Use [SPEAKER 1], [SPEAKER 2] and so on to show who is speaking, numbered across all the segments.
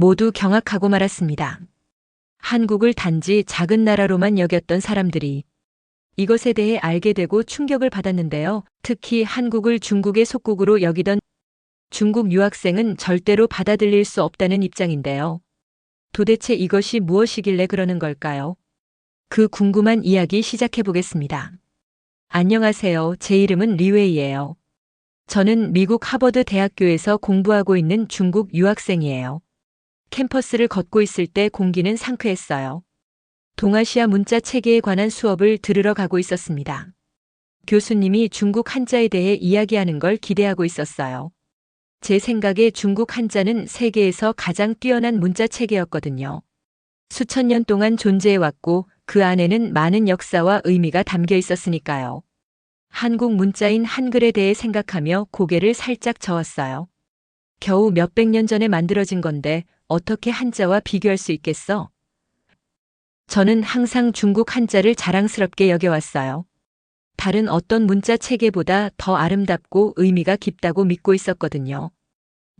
[SPEAKER 1] 모두 경악하고 말았습니다. 한국을 단지 작은 나라로만 여겼던 사람들이 이것에 대해 알게 되고 충격을 받았는데요. 특히 한국을 중국의 속국으로 여기던 중국 유학생은 절대로 받아들일 수 없다는 입장인데요. 도대체 이것이 무엇이길래 그러는 걸까요? 그 궁금한 이야기 시작해 보겠습니다. 안녕하세요. 제 이름은 리웨이예요. 저는 미국 하버드 대학교에서 공부하고 있는 중국 유학생이에요. 캠퍼스를 걷고 있을 때 공기는 상쾌했어요. 동아시아 문자 체계에 관한 수업을 들으러 가고 있었습니다. 교수님이 중국 한자에 대해 이야기하는 걸 기대하고 있었어요. 제 생각에 중국 한자는 세계에서 가장 뛰어난 문자 체계였거든요. 수천 년 동안 존재해왔고 그 안에는 많은 역사와 의미가 담겨 있었으니까요. 한국 문자인 한글에 대해 생각하며 고개를 살짝 저었어요. 겨우 몇백 년 전에 만들어진 건데 어떻게 한자와 비교할 수 있겠어? 저는 항상 중국 한자를 자랑스럽게 여겨왔어요. 다른 어떤 문자 체계보다 더 아름답고 의미가 깊다고 믿고 있었거든요.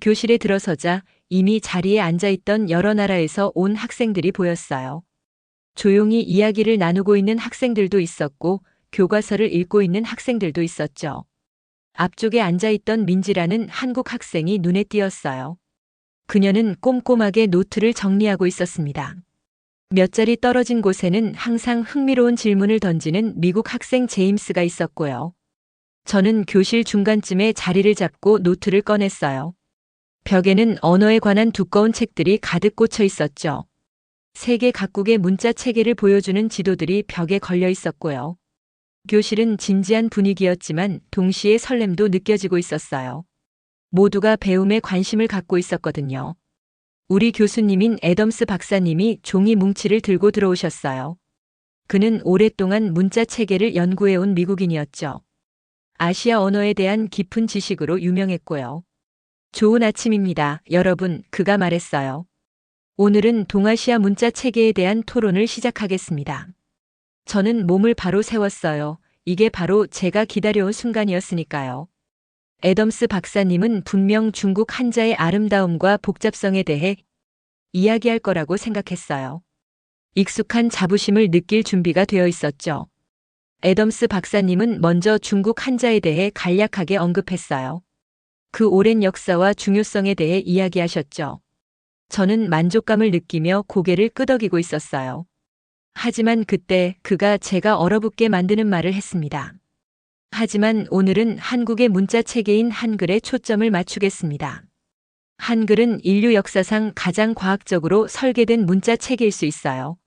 [SPEAKER 1] 교실에 들어서자 이미 자리에 앉아있던 여러 나라에서 온 학생들이 보였어요. 조용히 이야기를 나누고 있는 학생들도 있었고 교과서를 읽고 있는 학생들도 있었죠. 앞쪽에 앉아있던 민지라는 한국 학생이 눈에 띄었어요. 그녀는 꼼꼼하게 노트를 정리하고 있었습니다. 몇 자리 떨어진 곳에는 항상 흥미로운 질문을 던지는 미국 학생 제임스가 있었고요. 저는 교실 중간쯤에 자리를 잡고 노트를 꺼냈어요. 벽에는 언어에 관한 두꺼운 책들이 가득 꽂혀 있었죠. 세계 각국의 문자 체계를 보여주는 지도들이 벽에 걸려 있었고요. 교실은 진지한 분위기였지만 동시에 설렘도 느껴지고 있었어요. 모두가 배움에 관심을 갖고 있었거든요. 우리 교수님인 애덤스 박사님이 종이 뭉치를 들고 들어오셨어요. 그는 오랫동안 문자 체계를 연구해온 미국인이었죠. 아시아 언어에 대한 깊은 지식으로 유명했고요. 좋은 아침입니다, 여러분, 그가 말했어요. 오늘은 동아시아 문자 체계에 대한 토론을 시작하겠습니다. 저는 몸을 바로 세웠어요. 이게 바로 제가 기다려온 순간이었으니까요. 애덤스 박사님은 분명 중국 한자의 아름다움과 복잡성에 대해 이야기할 거라고 생각했어요. 익숙한 자부심을 느낄 준비가 되어 있었죠. 애덤스 박사님은 먼저 중국 한자에 대해 간략하게 언급했어요. 그 오랜 역사와 중요성에 대해 이야기하셨죠. 저는 만족감을 느끼며 고개를 끄덕이고 있었어요. 하지만 그때 그가 제가 얼어붙게 만드는 말을 했습니다. 하지만 오늘은 한국의 문자 체계인 한글에 초점을 맞추겠습니다. 한글은 인류 역사상 가장 과학적으로 설계된 문자 체계일 수 있어요.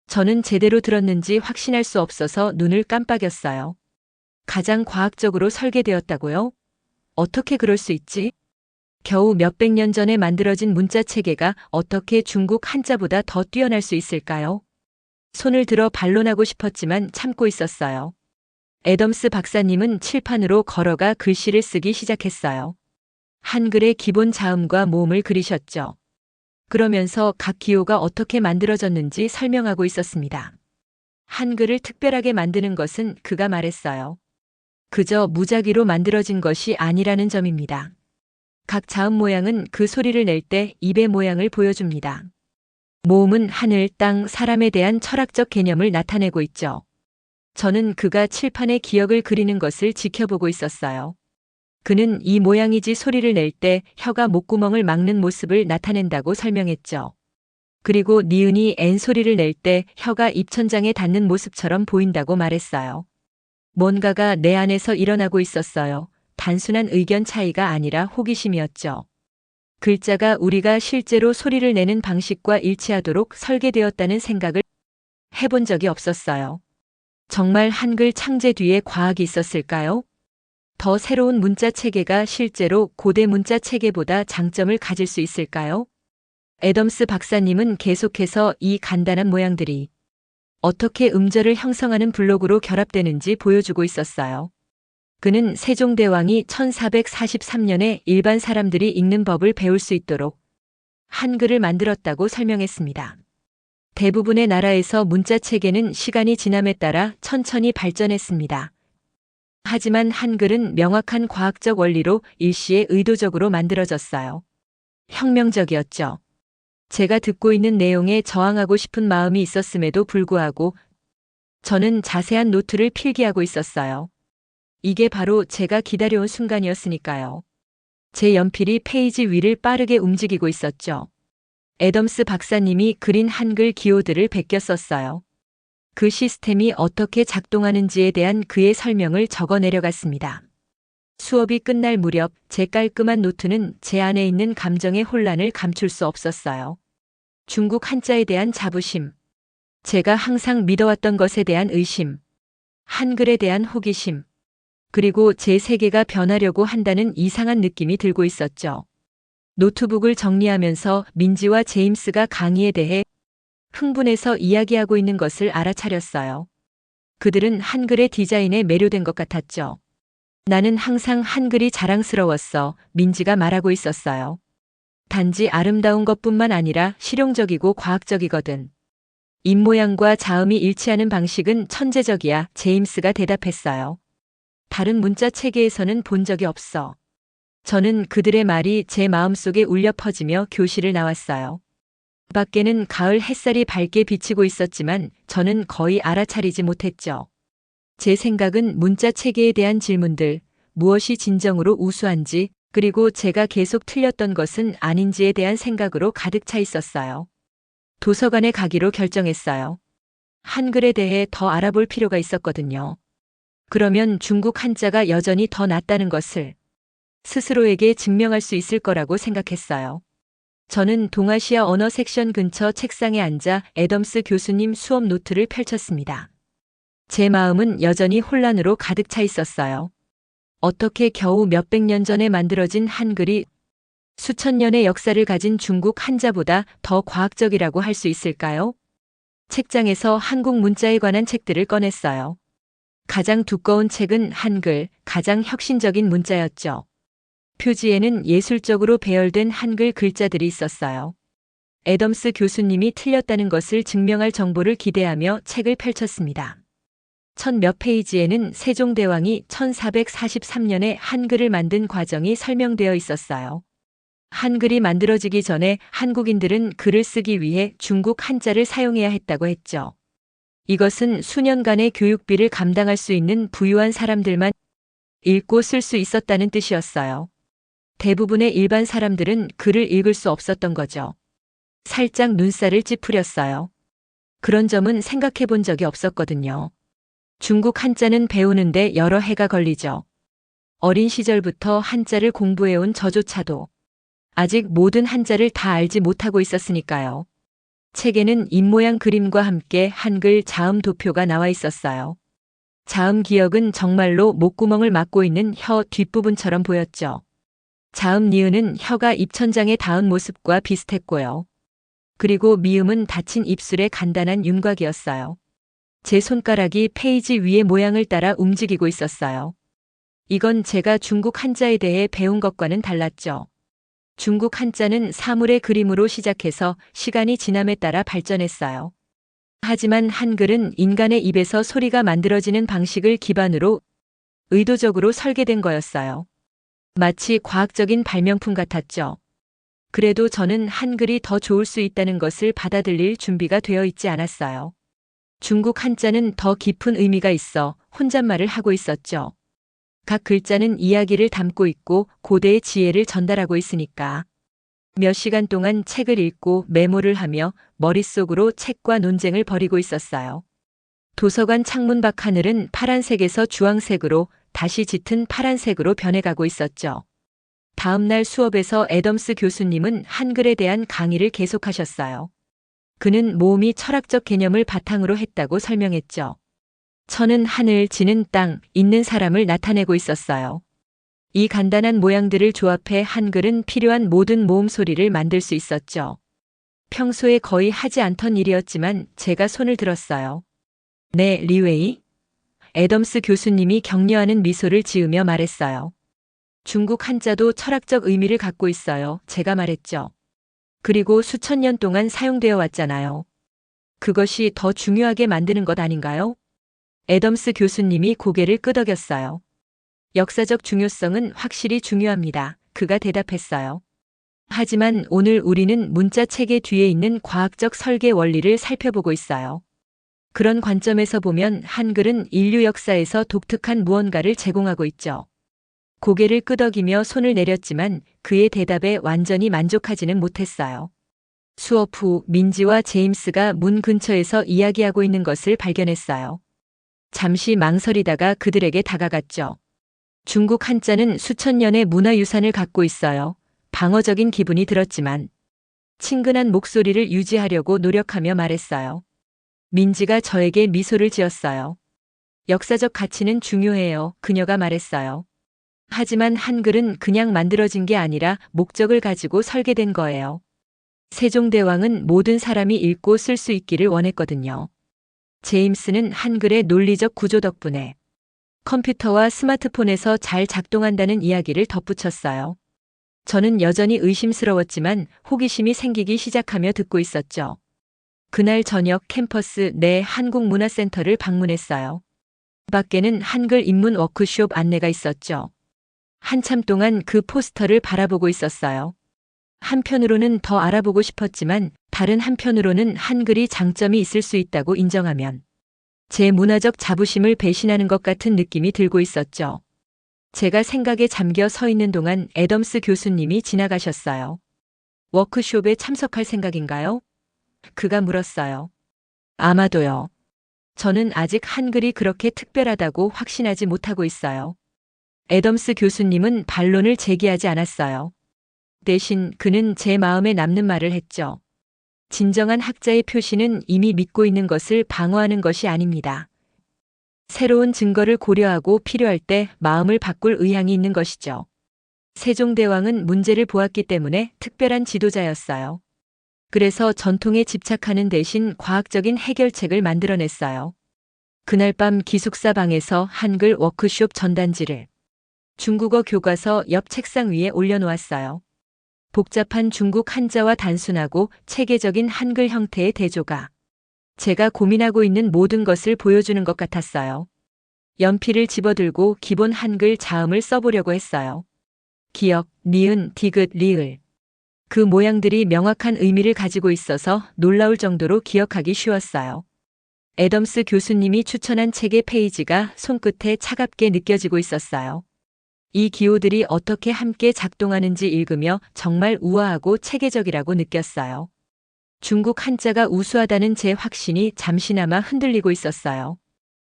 [SPEAKER 1] 저는 제대로 들었는지 확신할 수 없어서 눈을 깜빡였어요. 가장 과학적으로 설계되었다고요? 어떻게 그럴 수 있지? 겨우 몇백 년 전에 만들어진 문자 체계가 어떻게 중국 한자보다 더 뛰어날 수 있을까요? 손을 들어 반론하고 싶었지만 참고 있었어요. 애덤스 박사님은 칠판으로 걸어가 글씨를 쓰기 시작했어요. 한글의 기본 자음과 모음을 그리셨죠. 그러면서 각 기호가 어떻게 만들어졌는지 설명하고 있었습니다. 한글을 특별하게 만드는 것은 그가 말했어요. 그저 무작위로 만들어진 것이 아니라는 점입니다. 각 자음 모양은 그 소리를 낼 때 입의 모양을 보여줍니다. 모음은 하늘, 땅, 사람에 대한 철학적 개념을 나타내고 있죠. 저는 그가 칠판에 기억을 그리는 것을 지켜보고 있었어요. 그는 이 모양이지 소리를 낼 때 혀가 목구멍을 막는 모습을 나타낸다고 설명했죠. 그리고 니은이 엔 소리를 낼 때 혀가 입천장에 닿는 모습처럼 보인다고 말했어요. 뭔가가 내 안에서 일어나고 있었어요. 단순한 의견 차이가 아니라 호기심이었죠. 글자가 우리가 실제로 소리를 내는 방식과 일치하도록 설계되었다는 생각을 해본 적이 없었어요. 정말 한글 창제 뒤에 과학이 있었을까요? 더 새로운 문자 체계가 실제로 고대 문자 체계보다 장점을 가질 수 있을까요? 애덤스 박사님은 계속해서 이 간단한 모양들이 어떻게 음절을 형성하는 블록으로 결합되는지 보여주고 있었어요. 그는 세종대왕이 1443년에 일반 사람들이 읽는 법을 배울 수 있도록 한글을 만들었다고 설명했습니다. 대부분의 나라에서 문자 체계는 시간이 지남에 따라 천천히 발전했습니다. 하지만 한글은 명확한 과학적 원리로 일시에 의도적으로 만들어졌어요. 혁명적이었죠. 제가 듣고 있는 내용에 저항하고 싶은 마음이 있었음에도 불구하고 저는 자세한 노트를 필기하고 있었어요. 이게 바로 제가 기다려온 순간이었으니까요. 제 연필이 페이지 위를 빠르게 움직이고 있었죠. 애덤스 박사님이 그린 한글 기호들을 베껴 썼어요. 그 시스템이 어떻게 작동하는지에 대한 그의 설명을 적어 내려갔습니다. 수업이 끝날 무렵 제 깔끔한 노트는 제 안에 있는 감정의 혼란을 감출 수 없었어요. 중국 한자에 대한 자부심, 제가 항상 믿어왔던 것에 대한 의심, 한글에 대한 호기심, 그리고 제 세계가 변하려고 한다는 이상한 느낌이 들고 있었죠. 노트북을 정리하면서 민지와 제임스가 강의에 대해 흥분해서 이야기하고 있는 것을 알아차렸어요. 그들은 한글의 디자인에 매료된 것 같았죠. 나는 항상 한글이 자랑스러웠어. 민지가 말하고 있었어요. 단지 아름다운 것뿐만 아니라 실용적이고 과학적이거든. 입모양과 자음이 일치하는 방식은 천재적이야. 제임스가 대답했어요. 다른 문자 체계에서는 본 적이 없어. 저는 그들의 말이 제 마음속에 울려 퍼지며 교실을 나왔어요. 밖에는 가을 햇살이 밝게 비치고 있었지만 저는 거의 알아차리지 못했죠. 제 생각은 문자 체계에 대한 질문들, 무엇이 진정으로 우수한지, 그리고 제가 계속 틀렸던 것은 아닌지에 대한 생각으로 가득 차 있었어요. 도서관에 가기로 결정했어요. 한글에 대해 더 알아볼 필요가 있었거든요. 그러면 중국 한자가 여전히 더 낫다는 것을 스스로에게 증명할 수 있을 거라고 생각했어요. 저는 동아시아 언어 섹션 근처 책상에 앉아 애덤스 교수님 수업 노트를 펼쳤습니다. 제 마음은 여전히 혼란으로 가득 차 있었어요. 어떻게 겨우 몇백 년 전에 만들어진 한글이 수천 년의 역사를 가진 중국 한자보다 더 과학적이라고 할 수 있을까요? 책장에서 한국 문자에 관한 책들을 꺼냈어요. 가장 두꺼운 책은 한글, 가장 혁신적인 문자였죠. 표지에는 예술적으로 배열된 한글 글자들이 있었어요. 애덤스 교수님이 틀렸다는 것을 증명할 정보를 기대하며 책을 펼쳤습니다. 천 몇 페이지에는 세종대왕이 1443년에 한글을 만든 과정이 설명되어 있었어요. 한글이 만들어지기 전에 한국인들은 글을 쓰기 위해 중국 한자를 사용해야 했다고 했죠. 이것은 수년간의 교육비를 감당할 수 있는 부유한 사람들만 읽고 쓸 수 있었다는 뜻이었어요. 대부분의 일반 사람들은 글을 읽을 수 없었던 거죠. 살짝 눈살을 찌푸렸어요. 그런 점은 생각해 본 적이 없었거든요. 중국 한자는 배우는데 여러 해가 걸리죠. 어린 시절부터 한자를 공부해온 저조차도 아직 모든 한자를 다 알지 못하고 있었으니까요. 책에는 입모양 그림과 함께 한글 자음 도표가 나와 있었어요. 자음 기역은 정말로 목구멍을 막고 있는 혀 뒷부분처럼 보였죠. 자음 니은은 혀가 입천장에 닿은 모습과 비슷했고요. 그리고 미음은 닫힌 입술의 간단한 윤곽이었어요. 제 손가락이 페이지 위의 모양을 따라 움직이고 있었어요. 이건 제가 중국 한자에 대해 배운 것과는 달랐죠. 중국 한자는 사물의 그림으로 시작해서 시간이 지남에 따라 발전했어요. 하지만 한글은 인간의 입에서 소리가 만들어지는 방식을 기반으로 의도적으로 설계된 거였어요. 마치 과학적인 발명품 같았죠. 그래도 저는 한글이 더 좋을 수 있다는 것을 받아들일 준비가 되어 있지 않았어요. 중국 한자는 더 깊은 의미가 있어 혼잣말을 하고 있었죠. 각 글자는 이야기를 담고 있고 고대의 지혜를 전달하고 있으니까. 몇 시간 동안 책을 읽고 메모를 하며 머릿속으로 책과 논쟁을 벌이고 있었어요. 도서관 창문 밖 하늘은 파란색에서 주황색으로 다시 짙은 파란색으로 변해가고 있었죠. 다음 날 수업에서 애덤스 교수님은 한글에 대한 강의를 계속하셨어요. 그는 모음이 철학적 개념을 바탕으로 했다고 설명했죠. 천은 하늘, 지는 땅, 있는 사람을 나타내고 있었어요. 이 간단한 모양들을 조합해 한글은 필요한 모든 모음 소리를 만들 수 있었죠. 평소에 거의 하지 않던 일이었지만 제가 손을 들었어요. 네, 리웨이. 애덤스 교수님이 격려하는 미소를 지으며 말했어요. 중국 한자도 철학적 의미를 갖고 있어요. 제가 말했죠. 그리고 수천 년 동안 사용되어 왔잖아요. 그것이 더 중요하게 만드는 것 아닌가요? 애덤스 교수님이 고개를 끄덕였어요. 역사적 중요성은 확실히 중요합니다. 그가 대답했어요. 하지만 오늘 우리는 문자 체계 뒤에 있는 과학적 설계 원리를 살펴보고 있어요. 그런 관점에서 보면 한글은 인류 역사에서 독특한 무언가를 제공하고 있죠. 고개를 끄덕이며 손을 내렸지만 그의 대답에 완전히 만족하지는 못했어요. 수업 후 민지와 제임스가 문 근처에서 이야기하고 있는 것을 발견했어요. 잠시 망설이다가 그들에게 다가갔죠. 중국 한자는 수천 년의 문화유산을 갖고 있어요. 방어적인 기분이 들었지만 친근한 목소리를 유지하려고 노력하며 말했어요. 민지가 저에게 미소를 지었어요. 역사적 가치는 중요해요. 그녀가 말했어요. 하지만 한글은 그냥 만들어진 게 아니라 목적을 가지고 설계된 거예요. 세종대왕은 모든 사람이 읽고 쓸 수 있기를 원했거든요. 제임스는 한글의 논리적 구조 덕분에 컴퓨터와 스마트폰에서 잘 작동한다는 이야기를 덧붙였어요. 저는 여전히 의심스러웠지만 호기심이 생기기 시작하며 듣고 있었죠. 그날 저녁 캠퍼스 내 한국문화센터를 방문했어요. 밖에는 한글 입문 워크숍 안내가 있었죠. 한참 동안 그 포스터를 바라보고 있었어요. 한편으로는 더 알아보고 싶었지만 다른 한편으로는 한글이 장점이 있을 수 있다고 인정하면 제 문화적 자부심을 배신하는 것 같은 느낌이 들고 있었죠. 제가 생각에 잠겨 서 있는 동안 애덤스 교수님이 지나가셨어요. 워크숍에 참석할 생각인가요? 그가 물었어요. 아마도요. 저는 아직 한글이 그렇게 특별하다고 확신하지 못하고 있어요. 애덤스 교수님은 반론을 제기하지 않았어요. 대신 그는 제 마음에 남는 말을 했죠. 진정한 학자의 표시는 이미 믿고 있는 것을 방어하는 것이 아닙니다. 새로운 증거를 고려하고 필요할 때 마음을 바꿀 의향이 있는 것이죠. 세종대왕은 문제를 보았기 때문에 특별한 지도자였어요. 그래서 전통에 집착하는 대신 과학적인 해결책을 만들어냈어요. 그날 밤 기숙사 방에서 한글 워크숍 전단지를 중국어 교과서 옆 책상 위에 올려놓았어요. 복잡한 중국 한자와 단순하고 체계적인 한글 형태의 대조가 제가 고민하고 있는 모든 것을 보여주는 것 같았어요. 연필을 집어들고 기본 한글 자음을 써보려고 했어요. 기역, 니은, 디귿, 리을. 그 모양들이 명확한 의미를 가지고 있어서 놀라울 정도로 기억하기 쉬웠어요. 애덤스 교수님이 추천한 책의 페이지가 손끝에 차갑게 느껴지고 있었어요. 이 기호들이 어떻게 함께 작동하는지 읽으며 정말 우아하고 체계적이라고 느꼈어요. 중국 한자가 우수하다는 제 확신이 잠시나마 흔들리고 있었어요.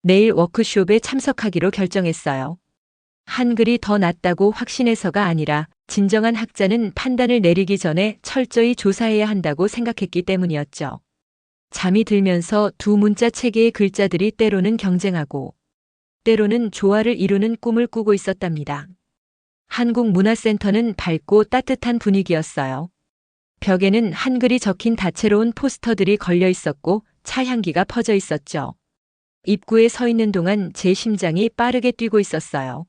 [SPEAKER 1] 내일 워크숍에 참석하기로 결정했어요. 한글이 더 낫다고 확신해서가 아니라 진정한 학자는 판단을 내리기 전에 철저히 조사해야 한다고 생각했기 때문이었죠. 잠이 들면서 두 문자 체계의 글자들이 때로는 경쟁하고 때로는 조화를 이루는 꿈을 꾸고 있었답니다. 한국문화센터는 밝고 따뜻한 분위기였어요. 벽에는 한글이 적힌 다채로운 포스터들이 걸려 있었고 차 향기가 퍼져 있었죠. 입구에 서 있는 동안 제 심장이 빠르게 뛰고 있었어요.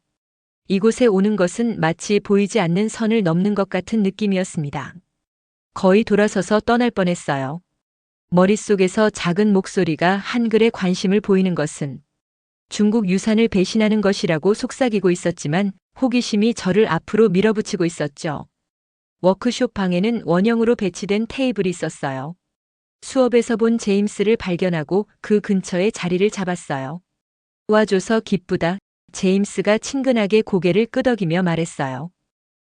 [SPEAKER 1] 이곳에 오는 것은 마치 보이지 않는 선을 넘는 것 같은 느낌이었습니다. 거의 돌아서서 떠날 뻔했어요. 머릿속에서 작은 목소리가 한글에 관심을 보이는 것은 중국 유산을 배신하는 것이라고 속삭이고 있었지만 호기심이 저를 앞으로 밀어붙이고 있었죠. 워크숍 방에는 원형으로 배치된 테이블이 있었어요. 수업에서 본 제임스를 발견하고 그 근처에 자리를 잡았어요. 와줘서 기쁘다. 제임스가 친근하게 고개를 끄덕이며 말했어요.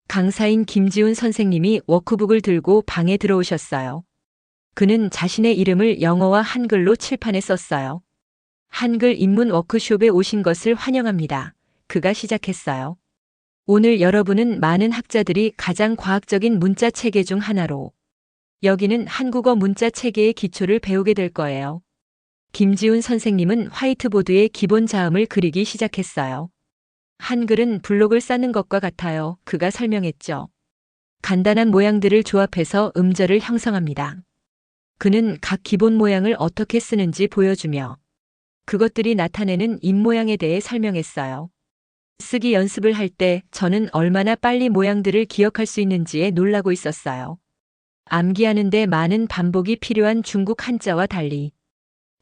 [SPEAKER 1] 강사인 김지훈 선생님이 워크북을 들고 방에 들어오셨어요. 그는 자신의 이름을 영어와 한글로 칠판에 썼어요. 한글 입문 워크숍에 오신 것을 환영합니다. 그가 시작했어요. 오늘 여러분은 많은 학자들이 가장 과학적인 문자 체계 중 하나로 여기는 한국어 문자 체계의 기초를 배우게 될 거예요. 김지훈 선생님은 화이트보드에 기본 자음을 그리기 시작했어요. 한글은 블록을 쌓는 것과 같아요. 그가 설명했죠. 간단한 모양들을 조합해서 음절을 형성합니다. 그는 각 기본 모양을 어떻게 쓰는지 보여주며 그것들이 나타내는 입모양에 대해 설명했어요. 쓰기 연습을 할 때 저는 얼마나 빨리 모양들을 기억할 수 있는지에 놀라고 있었어요. 암기하는데 많은 반복이 필요한 중국 한자와 달리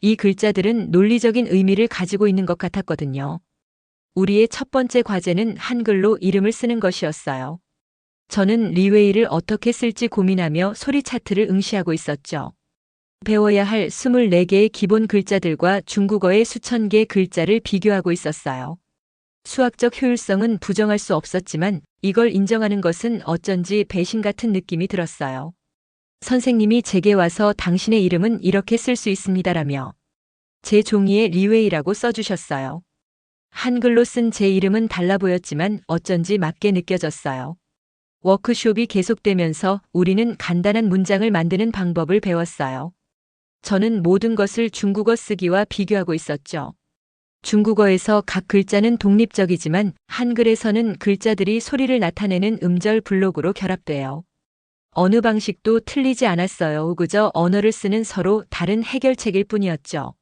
[SPEAKER 1] 이 글자들은 논리적인 의미를 가지고 있는 것 같았거든요. 우리의 첫 번째 과제는 한글로 이름을 쓰는 것이었어요. 저는 리웨이를 어떻게 쓸지 고민하며 소리 차트를 응시하고 있었죠. 배워야 할 24개의 기본 글자들과 중국어의 수천 개 글자를 비교하고 있었어요. 수학적 효율성은 부정할 수 없었지만 이걸 인정하는 것은 어쩐지 배신 같은 느낌이 들었어요. 선생님이 제게 와서 당신의 이름은 이렇게 쓸 수 있습니다라며 제 종이에 리웨이라고 써주셨어요. 한글로 쓴 제 이름은 달라 보였지만 어쩐지 맞게 느껴졌어요. 워크숍이 계속되면서 우리는 간단한 문장을 만드는 방법을 배웠어요. 저는 모든 것을 중국어 쓰기와 비교하고 있었죠. 중국어에서 각 글자는 독립적이지만 한글에서는 글자들이 소리를 나타내는 음절 블록으로 결합돼요. 어느 방식도 틀리지 않았어요. 그저 언어를 쓰는 서로 다른 해결책일 뿐이었죠.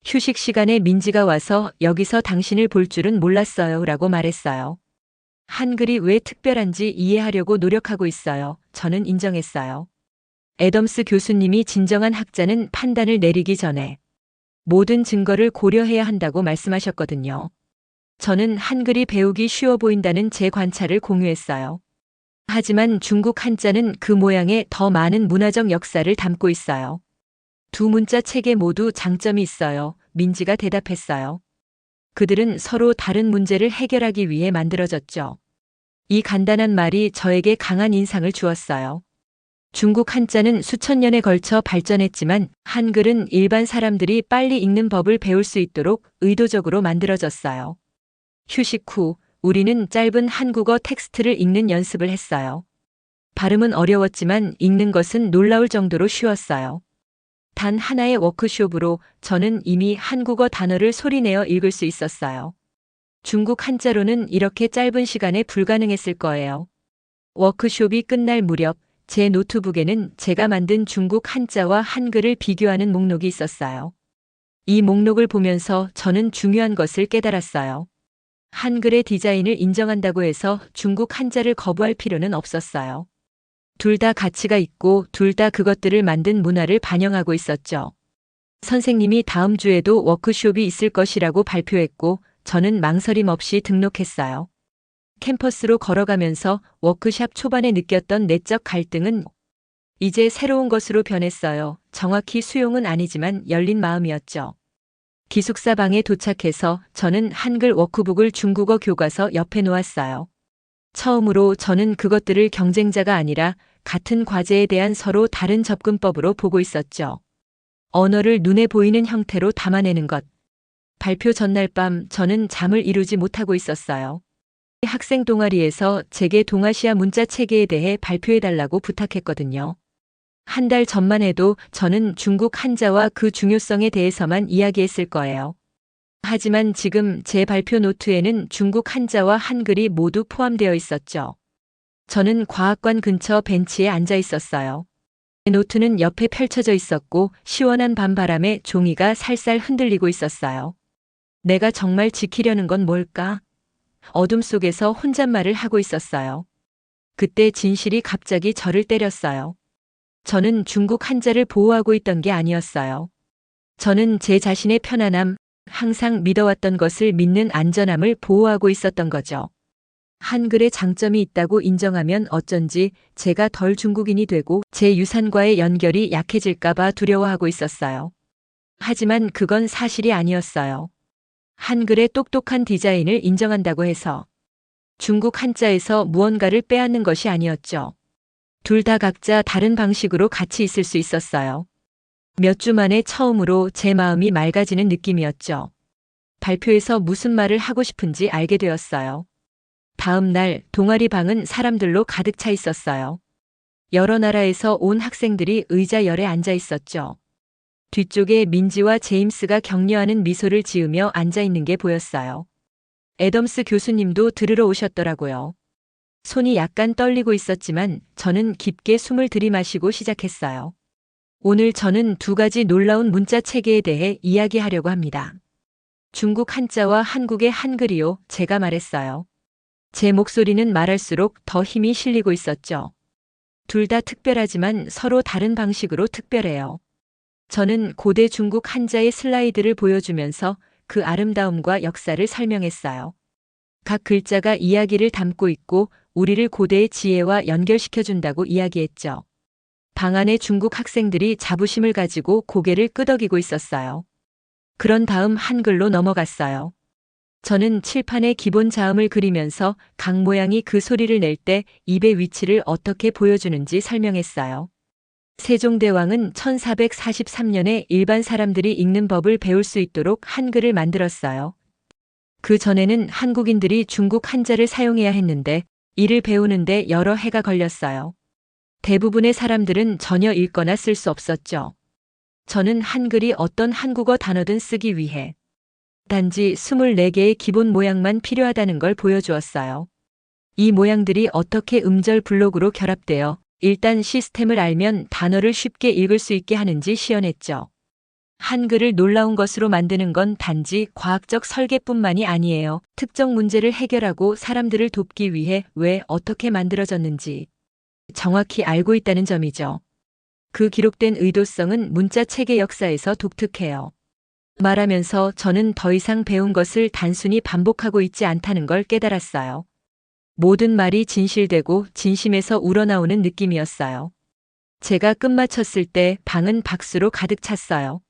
[SPEAKER 1] 휴식 시간에 민지가 와서 여기서 당신을 볼 줄은 몰랐어요 라고 말했어요. 한글이 왜 특별한지 이해하려고 노력하고 있어요. 저는 인정했어요. 애덤스 교수님이 진정한 학자는 판단을 내리기 전에 모든 증거를 고려해야 한다고 말씀하셨거든요. 저는 한글이 배우기 쉬워 보인다는 제 관찰을 공유했어요. 하지만 중국 한자는 그 모양에 더 많은 문화적 역사를 담고 있어요. 두 문자 체계 모두 장점이 있어요. 민지가 대답했어요. 그들은 서로 다른 문제를 해결하기 위해 만들어졌죠. 이 간단한 말이 저에게 강한 인상을 주었어요. 중국 한자는 수천 년에 걸쳐 발전했지만 한글은 일반 사람들이 빨리 읽는 법을 배울 수 있도록 의도적으로 만들어졌어요. 휴식 후 우리는 짧은 한국어 텍스트를 읽는 연습을 했어요. 발음은 어려웠지만 읽는 것은 놀라울 정도로 쉬웠어요. 단 하나의 워크숍으로 저는 이미 한국어 단어를 소리내어 읽을 수 있었어요. 중국 한자로는 이렇게 짧은 시간에 불가능했을 거예요. 워크숍이 끝날 무렵 제 노트북에는 제가 만든 중국 한자와 한글을 비교하는 목록이 있었어요. 이 목록을 보면서 저는 중요한 것을 깨달았어요. 한글의 디자인을 인정한다고 해서 중국 한자를 거부할 필요는 없었어요. 둘 다 가치가 있고 둘 다 그것들을 만든 문화를 반영하고 있었죠. 선생님이 다음 주에도 워크숍이 있을 것이라고 발표했고 저는 망설임 없이 등록했어요. 캠퍼스로 걸어가면서 워크숍 초반에 느꼈던 내적 갈등은 이제 새로운 것으로 변했어요. 정확히 수용은 아니지만 열린 마음이었죠. 기숙사 방에 도착해서 저는 한글 워크북을 중국어 교과서 옆에 놓았어요. 처음으로 저는 그것들을 경쟁자가 아니라 같은 과제에 대한 서로 다른 접근법으로 보고 있었죠. 언어를 눈에 보이는 형태로 담아내는 것. 발표 전날 밤 저는 잠을 이루지 못하고 있었어요. 학생 동아리에서 제게 동아시아 문자 체계에 대해 발표해달라고 부탁했거든요. 한 달 전만 해도 저는 중국 한자와 그 중요성에 대해서만 이야기했을 거예요. 하지만 지금 제 발표 노트에는 중국 한자와 한글이 모두 포함되어 있었죠. 저는 과학관 근처 벤치에 앉아 있었어요. 노트는 옆에 펼쳐져 있었고 시원한 밤바람에 종이가 살살 흔들리고 있었어요. 내가 정말 지키려는 건 뭘까? 어둠 속에서 혼잣말을 하고 있었어요. 그때 진실이 갑자기 저를 때렸어요. 저는 중국 한자를 보호하고 있던 게 아니었어요. 저는 제 자신의 편안함, 항상 믿어왔던 것을 믿는 안전함을 보호하고 있었던 거죠. 한글의 장점이 있다고 인정하면 어쩐지 제가 덜 중국인이 되고 제 유산과의 연결이 약해질까봐 두려워하고 있었어요. 하지만 그건 사실이 아니었어요. 한글의 똑똑한 디자인을 인정한다고 해서 중국 한자에서 무언가를 빼앗는 것이 아니었죠. 둘 다 각자 다른 방식으로 같이 있을 수 있었어요. 몇 주 만에 처음으로 제 마음이 맑아지는 느낌이었죠. 발표에서 무슨 말을 하고 싶은지 알게 되었어요. 다음 날 동아리 방은 사람들로 가득 차 있었어요. 여러 나라에서 온 학생들이 의자 열에 앉아 있었죠. 뒤쪽에 민지와 제임스가 격려하는 미소를 지으며 앉아 있는 게 보였어요. 애덤스 교수님도 들으러 오셨더라고요. 손이 약간 떨리고 있었지만 저는 깊게 숨을 들이마시고 시작했어요. 오늘 저는 두 가지 놀라운 문자 체계에 대해 이야기하려고 합니다. 중국 한자와 한국의 한글이요, 제가 말했어요. 제 목소리는 말할수록 더 힘이 실리고 있었죠. 둘 다 특별하지만 서로 다른 방식으로 특별해요. 저는 고대 중국 한자의 슬라이드를 보여주면서 그 아름다움과 역사를 설명했어요. 각 글자가 이야기를 담고 있고 우리를 고대의 지혜와 연결시켜준다고 이야기했죠. 방 안에 중국 학생들이 자부심을 가지고 고개를 끄덕이고 있었어요. 그런 다음 한글로 넘어갔어요. 저는 칠판에 기본 자음을 그리면서 각 모양이 그 소리를 낼 때 입의 위치를 어떻게 보여주는지 설명했어요. 세종대왕은 1443년에 일반 사람들이 읽는 법을 배울 수 있도록 한글을 만들었어요. 그 전에는 한국인들이 중국 한자를 사용해야 했는데 이를 배우는데 여러 해가 걸렸어요. 대부분의 사람들은 전혀 읽거나 쓸 수 없었죠. 저는 한글이 어떤 한국어 단어든 쓰기 위해 단지 24개의 기본 모양만 필요하다는 걸 보여주었어요. 이 모양들이 어떻게 음절 블록으로 결합되어 일단 시스템을 알면 단어를 쉽게 읽을 수 있게 하는지 시연했죠. 한글을 놀라운 것으로 만드는 건 단지 과학적 설계뿐만이 아니에요. 특정 문제를 해결하고 사람들을 돕기 위해 왜 어떻게 만들어졌는지 정확히 알고 있다는 점이죠. 그 기록된 의도성은 문자 체계 역사에서 독특해요. 말하면서 저는 더 이상 배운 것을 단순히 반복하고 있지 않다는 걸 깨달았어요. 모든 말이 진실되고 진심에서 우러나오는 느낌이었어요. 제가 끝마쳤을 때 방은 박수로 가득 찼어요.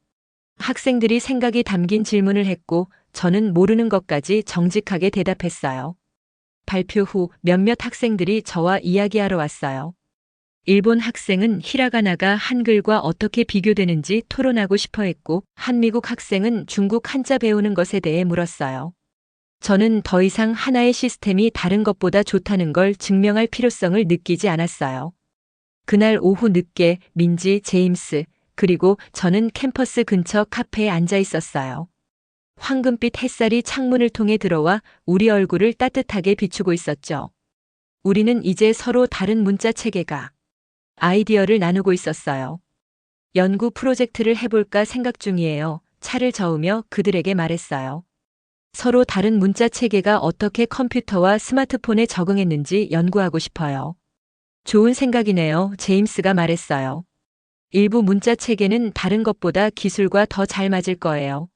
[SPEAKER 1] 학생들이 생각이 담긴 질문을 했고 저는 모르는 것까지 정직하게 대답했어요. 발표 후 몇몇 학생들이 저와 이야기하러 왔어요. 일본 학생은 히라가나가 한글과 어떻게 비교되는지 토론하고 싶어 했고 한미국 학생은 중국 한자 배우는 것에 대해 물었어요. 저는 더 이상 하나의 시스템이 다른 것보다 좋다는 걸 증명할 필요성을 느끼지 않았어요. 그날 오후 늦게 민지, 제임스, 그리고 저는 캠퍼스 근처 카페에 앉아 있었어요. 황금빛 햇살이 창문을 통해 들어와 우리 얼굴을 따뜻하게 비추고 있었죠. 우리는 이제 서로 다른 문자 체계가 아이디어를 나누고 있었어요. 연구 프로젝트를 해볼까 생각 중이에요. 차를 저으며 그들에게 말했어요. 서로 다른 문자 체계가 어떻게 컴퓨터와 스마트폰에 적응했는지 연구하고 싶어요. 좋은 생각이네요. 제임스가 말했어요. 일부 문자 체계는 다른 것보다 기술과 더 잘 맞을 거예요.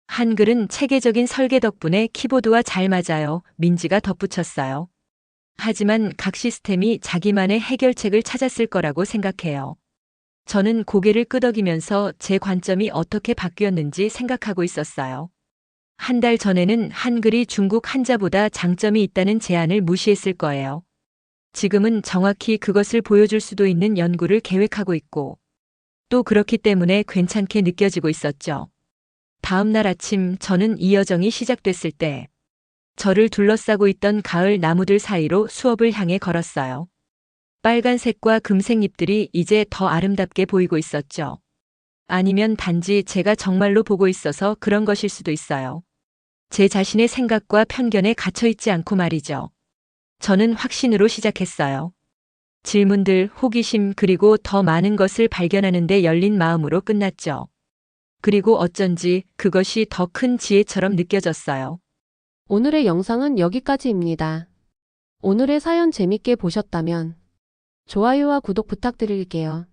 [SPEAKER 1] 한글은 체계적인 설계 덕분에 키보드와 잘 맞아요. 민지가 덧붙였어요. 하지만 각 시스템이 자기만의 해결책을 찾았을 거라고 생각해요. 저는 고개를 끄덕이면서 제 관점이 어떻게 바뀌었는지 생각하고 있었어요. 한 달 전에는 한글이 중국 한자보다 장점이 있다는 제안을 무시했을 거예요. 지금은 정확히 그것을 보여줄 수도 있는 연구를 계획하고 있고 또 그렇기 때문에 괜찮게 느껴지고 있었죠. 다음 날 아침 저는 이 여정이 시작됐을 때 저를 둘러싸고 있던 가을 나무들 사이로 수업을 향해 걸었어요. 빨간색과 금색 잎들이 이제 더 아름답게 보이고 있었죠. 아니면 단지 제가 정말로 보고 있어서 그런 것일 수도 있어요. 제 자신의 생각과 편견에 갇혀있지 않고 말이죠. 저는 확신으로 시작했어요. 질문들, 호기심 그리고 더 많은 것을 발견하는 데 열린 마음으로 끝났죠. 그리고 어쩐지 그것이 더 큰 지혜처럼 느껴졌어요.
[SPEAKER 2] 오늘의 영상은 여기까지입니다. 오늘의 사연 재밌게 보셨다면 좋아요와 구독 부탁드릴게요.